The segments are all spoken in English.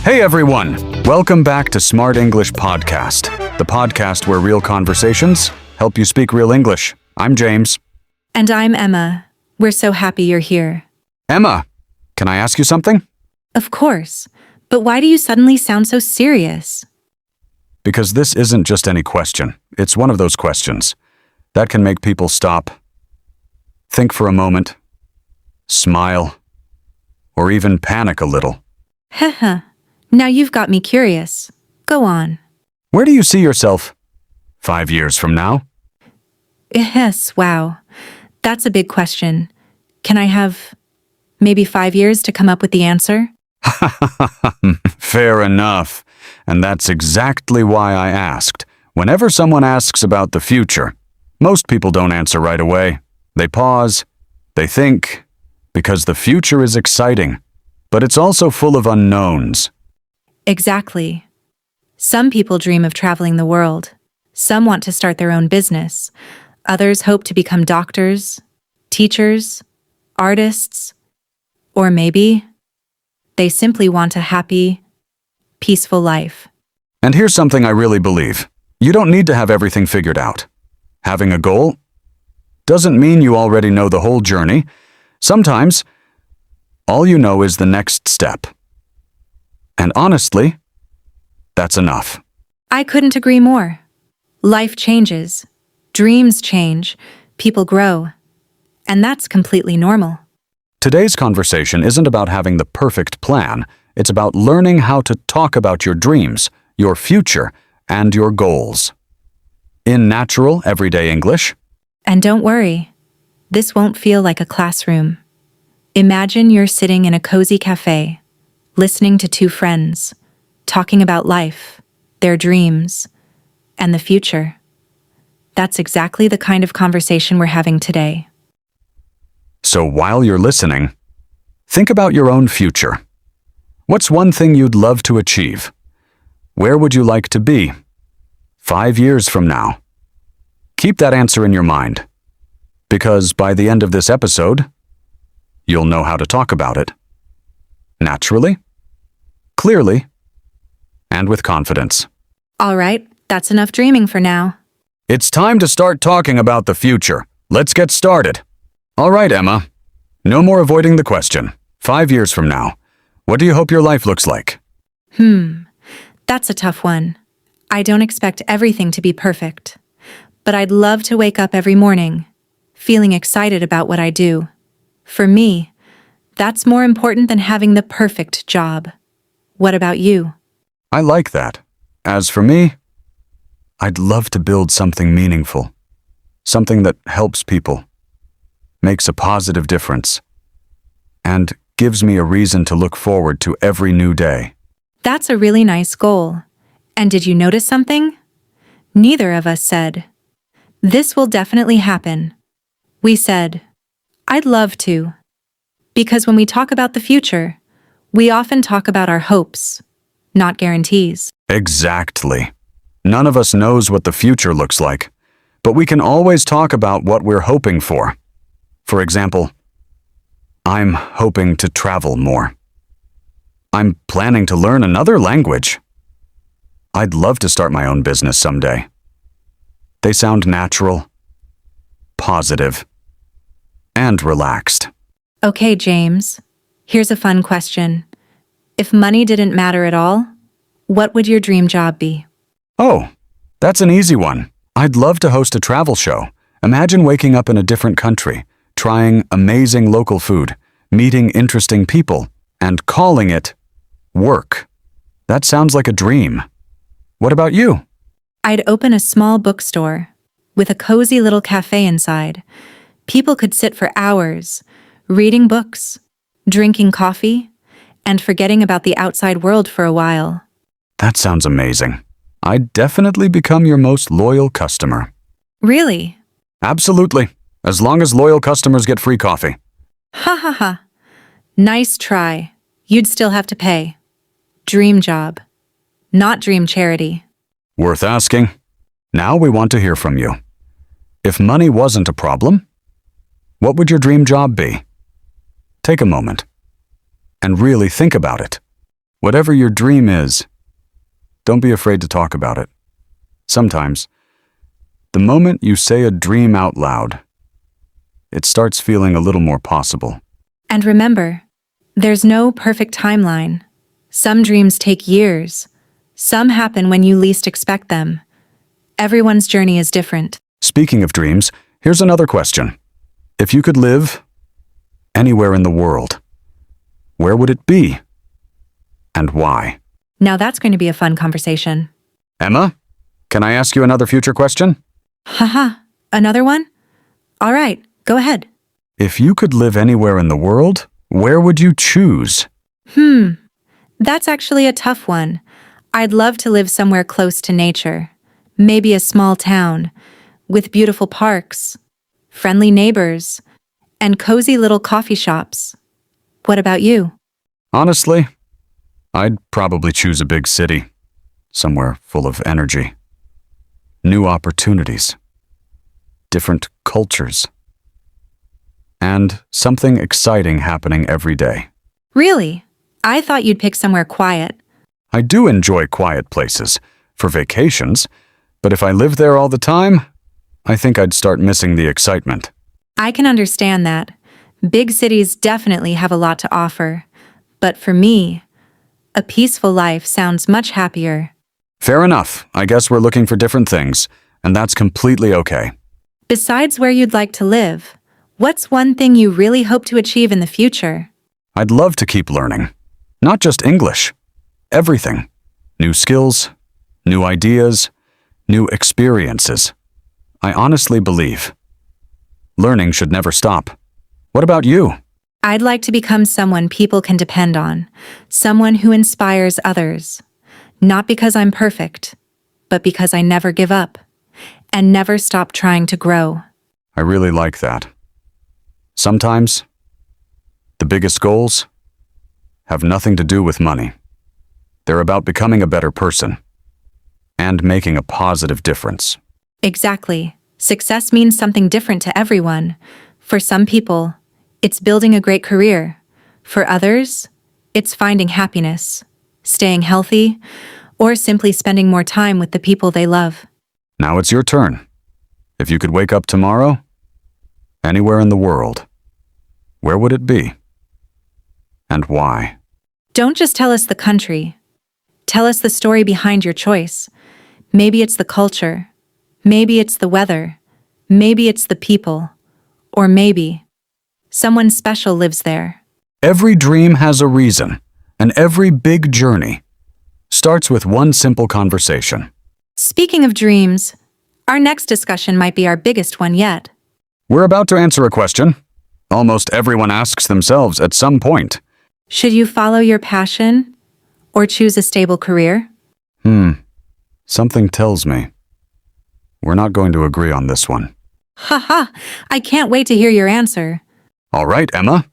Hey everyone! Welcome back to Smart English Podcast, the podcast where real conversations help you speak real English. I'm James. And I'm Emma. We're so happy you're here. Emma, can I ask you something? Of course. But why do you suddenly sound so serious? Because this isn't just any question. It's one of those questions that can make people stop, think for a moment, smile, or even panic a little. Heh. Now you've got me curious. Go on. Where do you see yourself 5 years from now? Yes, wow. That's a big question. Can I have maybe 5 years to come up with the answer? Fair enough. And that's exactly why I asked. Whenever someone asks about the future, most people don't answer right away. They pause, they think, because the future is exciting, but it's also full of unknowns. Exactly. Some people dream of traveling the world. Some want to start their own business. Others hope to become doctors, teachers, artists, or maybe they simply want a happy, peaceful life. And here's something I really believe. You don't need to have everything figured out. Having a goal doesn't mean you already know the whole journey. Sometimes, all you know is the next step. And honestly, that's enough. I couldn't agree more. Life changes, dreams change, people grow, and that's completely normal. Today's conversation isn't about having the perfect plan. It's about learning how to talk about your dreams, your future, and your goals. In natural, everyday English. And don't worry, this won't feel like a classroom. Imagine you're sitting in a cozy cafe, listening to two friends, talking about life, their dreams, and the future. That's exactly the kind of conversation we're having today. So while you're listening, think about your own future. What's one thing you'd love to achieve? Where would you like to be 5 years from now? Keep that answer in your mind, because by the end of this episode, you'll know how to talk about it. Naturally, clearly, and with confidence. All right, that's enough dreaming for now. It's time to start talking about the future. Let's get started. All right, Emma. No more avoiding the question. 5 years from now, what do you hope your life looks like? That's a tough one. I don't expect everything to be perfect, but I'd love to wake up every morning, feeling excited about what I do. For me, that's more important than having the perfect job. What about you? I like that. As for me, I'd love to build something meaningful, something that helps people, makes a positive difference, and gives me a reason to look forward to every new day. That's a really nice goal. And did you notice something? Neither of us said, "This will definitely happen." We said, "I'd love to." Because when we talk about the future, we often talk about our hopes, not guarantees. Exactly. None of us knows what the future looks like, but we can always talk about what we're hoping for. For example, I'm hoping to travel more. I'm planning to learn another language. I'd love to start my own business someday. They sound natural, positive, and relaxed. Okay, James, here's a fun question. If money didn't matter at all, what would your dream job be? Oh, that's an easy one. I'd love to host a travel show. Imagine waking up in a different country, trying amazing local food, meeting interesting people, and calling it work. That sounds like a dream. What about you? I'd open a small bookstore with a cozy little cafe inside. People could sit for hours, reading books, drinking coffee, and forgetting about the outside world for a while. That sounds amazing. I'd definitely become your most loyal customer. Really? Absolutely. As long as loyal customers get free coffee. Ha. Nice try. You'd still have to pay. Dream job, not dream charity. Worth asking. Now we want to hear from you. If money wasn't a problem, what would your dream job be? Take a moment and really think about it. Whatever your dream is, don't be afraid to talk about it. Sometimes, the moment you say a dream out loud, it starts feeling a little more possible. And remember, there's no perfect timeline. Some dreams take years. Some happen when you least expect them. Everyone's journey is different. Speaking of dreams, here's another question. If you could live anywhere in the world, where would it be? And why? Now that's going to be a fun conversation. Emma, can I ask you another future question? Haha, another one? All right, go ahead. If you could live anywhere in the world, where would you choose? That's actually a tough one. I'd love to live somewhere close to nature. Maybe a small town with beautiful parks, friendly neighbors, and cozy little coffee shops. What about you? Honestly, I'd probably choose a big city, somewhere full of energy, new opportunities, different cultures, and something exciting happening every day. Really? I thought you'd pick somewhere quiet. I do enjoy quiet places for vacations, but if I lived there all the time, I think I'd start missing the excitement. I can understand that. Big cities definitely have a lot to offer. But for me, a peaceful life sounds much happier. Fair enough. I guess we're looking for different things, and that's completely okay. Besides where you'd like to live, what's one thing you really hope to achieve in the future? I'd love to keep learning. Not just English. Everything. New skills, new ideas, new experiences. I honestly believe learning should never stop. What about you? I'd like to become someone people can depend on, someone who inspires others. Not because I'm perfect, but because I never give up and never stop trying to grow. I really like that. Sometimes, the biggest goals have nothing to do with money. They're about becoming a better person and making a positive difference. Exactly. Success means something different to everyone. For some people, it's building a great career. For others, it's finding happiness, staying healthy, or simply spending more time with the people they love. Now it's your turn. If you could wake up tomorrow, anywhere in the world, where would it be? And why? Don't just tell us the country. Tell us the story behind your choice. Maybe it's the culture. Maybe it's the weather. Maybe it's the people. Or maybe someone special lives there. Every dream has a reason, and every big journey starts with one simple conversation. Speaking of dreams, our next discussion might be our biggest one yet. We're about to answer a question almost everyone asks themselves at some point. Should you follow your passion or choose a stable career? Something tells me we're not going to agree on this one. Haha, I can't wait to hear your answer. All right, Emma.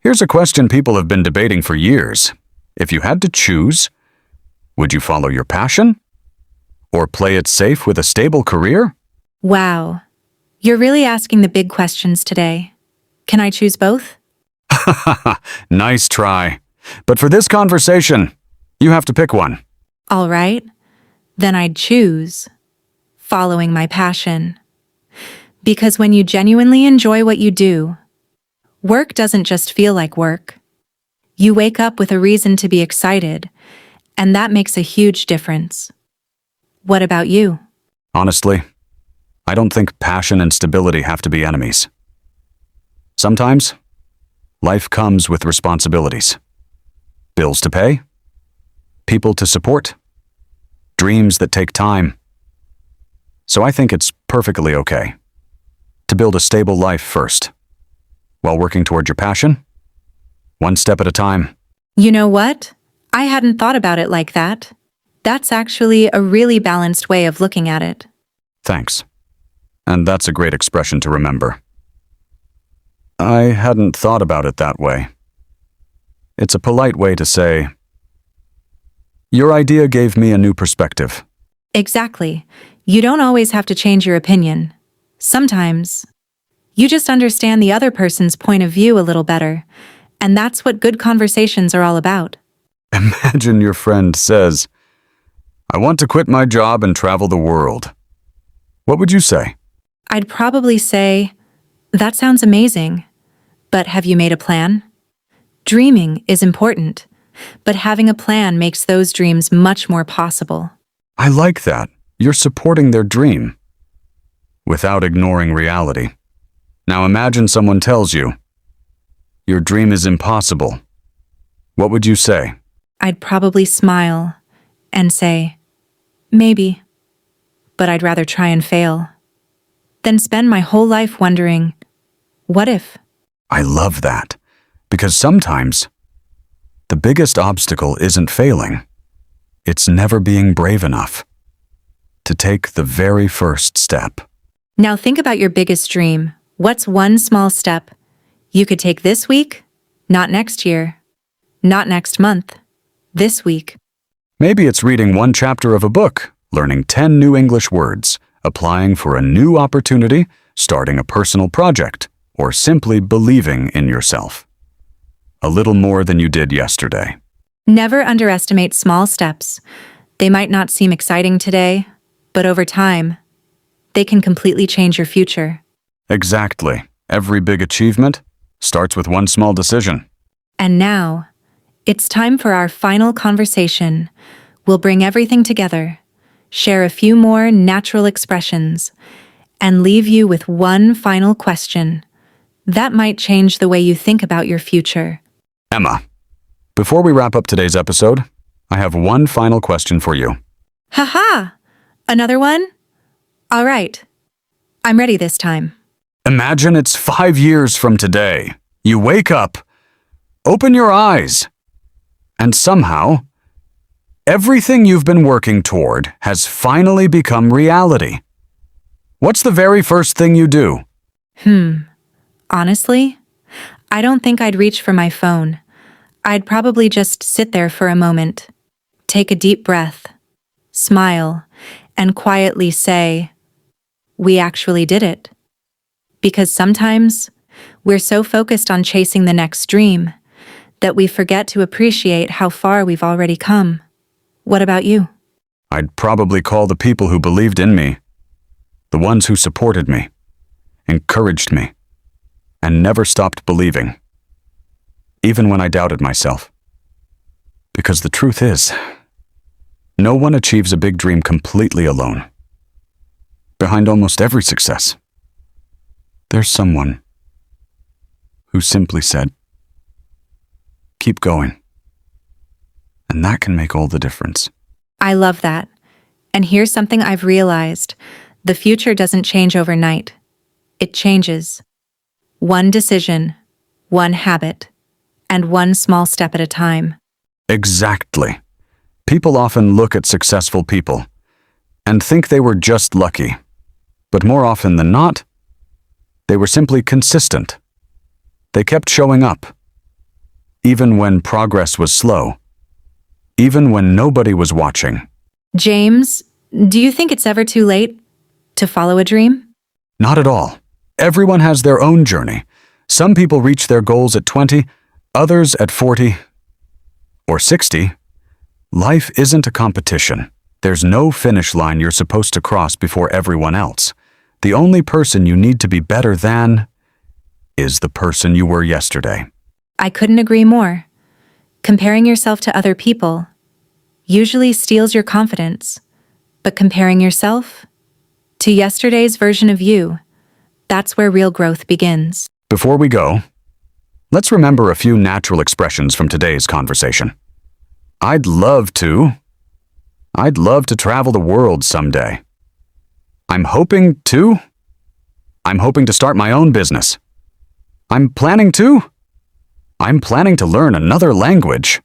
Here's a question people have been debating for years. If you had to choose, would you follow your passion or play it safe with a stable career? Wow, you're really asking the big questions today. Can I choose both? Nice try. But for this conversation, you have to pick one. All right, then I'd choose following my passion. Because when you genuinely enjoy what you do, work doesn't just feel like work. You wake up with a reason to be excited, and that makes a huge difference. What about you? Honestly, I don't think passion and stability have to be enemies. Sometimes, life comes with responsibilities. Bills to pay, people to support, dreams that take time. So I think it's perfectly okay to build a stable life first, while working toward your passion, one step at a time. You know what? I hadn't thought about it like that. That's actually a really balanced way of looking at it. Thanks. And that's a great expression to remember. I hadn't thought about it that way. It's a polite way to say, your idea gave me a new perspective. Exactly. You don't always have to change your opinion. Sometimes, you just understand the other person's point of view a little better, and that's what good conversations are all about. Imagine your friend says, "I want to quit my job and travel the world." What would you say? I'd probably say, that sounds amazing, but have you made a plan? Dreaming is important, but having a plan makes those dreams much more possible. I like that. You're supporting their dream without ignoring reality. Now imagine someone tells you, your dream is impossible. What would you say? I'd probably smile and say, maybe, but I'd rather try and fail than spend my whole life wondering, what if? I love that, because sometimes the biggest obstacle isn't failing. It's never being brave enough to take the very first step. Now think about your biggest dream. What's one small step you could take this week? Not next year. Not next month. This week. Maybe it's reading one chapter of a book, learning 10 new English words, applying for a new opportunity, starting a personal project, or simply believing in yourself. A little more than you did yesterday. Never underestimate small steps. They might not seem exciting today, but over time, they can completely change your future. Exactly. Every big achievement starts with one small decision. And now, it's time for our final conversation. We'll bring everything together, share a few more natural expressions, and leave you with one final question that might change the way you think about your future. Emma, before we wrap up today's episode, I have one final question for you. Haha! Another one? All right. I'm ready this time. Imagine it's 5 years from today. You wake up, open your eyes, and somehow, everything you've been working toward has finally become reality. What's the very first thing you do? Honestly, I don't think I'd reach for my phone. I'd probably just sit there for a moment, take a deep breath, smile, and quietly say, we actually did it. Because sometimes we're so focused on chasing the next dream that we forget to appreciate how far we've already come. What about you? I'd probably call the people who believed in me, the ones who supported me, encouraged me, and never stopped believing, even when I doubted myself. Because the truth is, no one achieves a big dream completely alone. Behind almost every success, there's someone who simply said, keep going. And that can make all the difference. I love that. And here's something I've realized. The future doesn't change overnight. It changes. One decision, one habit, and one small step at a time. Exactly. People often look at successful people and think they were just lucky. But more often than not, they were simply consistent. They kept showing up, even when progress was slow, even when nobody was watching. James, do you think it's ever too late to follow a dream? Not at all. Everyone has their own journey. Some people reach their goals at 20, others at 40 or 60. Life isn't a competition. There's no finish line you're supposed to cross before everyone else. The only person you need to be better than is the person you were yesterday. I couldn't agree more. Comparing yourself to other people usually steals your confidence, but comparing yourself to yesterday's version of you, that's where real growth begins. Before we go, let's remember a few natural expressions from today's conversation. I'd love to travel the world someday. I'm hoping to start my own business. I'm planning to learn another language.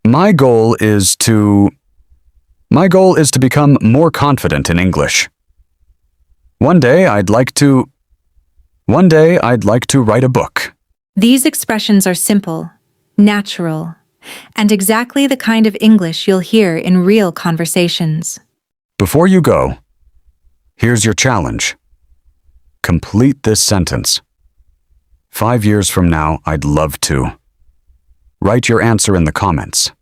My goal is to become more confident in English. One day I'd like to write a book. These expressions are simple, natural, and exactly the kind of English you'll hear in real conversations. Before you go, here's your challenge. Complete this sentence. 5 years from now, I'd love to. Write your answer in the comments.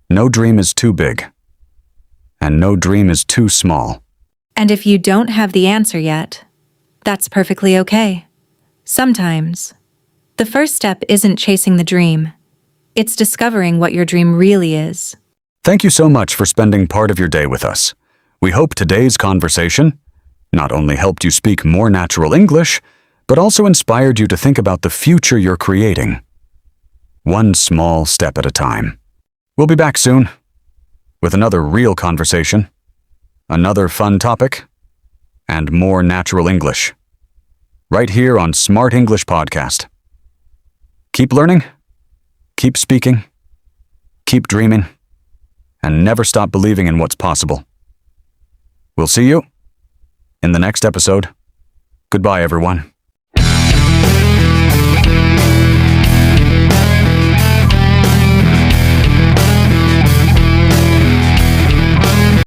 No dream is too big, and no dream is too small. And if you don't have the answer yet, that's perfectly okay. Sometimes, the first step isn't chasing the dream. It's discovering what your dream really is. Thank you so much for spending part of your day with us. We hope today's conversation not only helped you speak more natural English, but also inspired you to think about the future you're creating. One small step at a time. We'll be back soon with another real conversation, another fun topic, and more natural English. Right here on Smart English Podcast. Keep learning, keep speaking, keep dreaming, and never stop believing in what's possible. We'll see you in the next episode. Goodbye, everyone.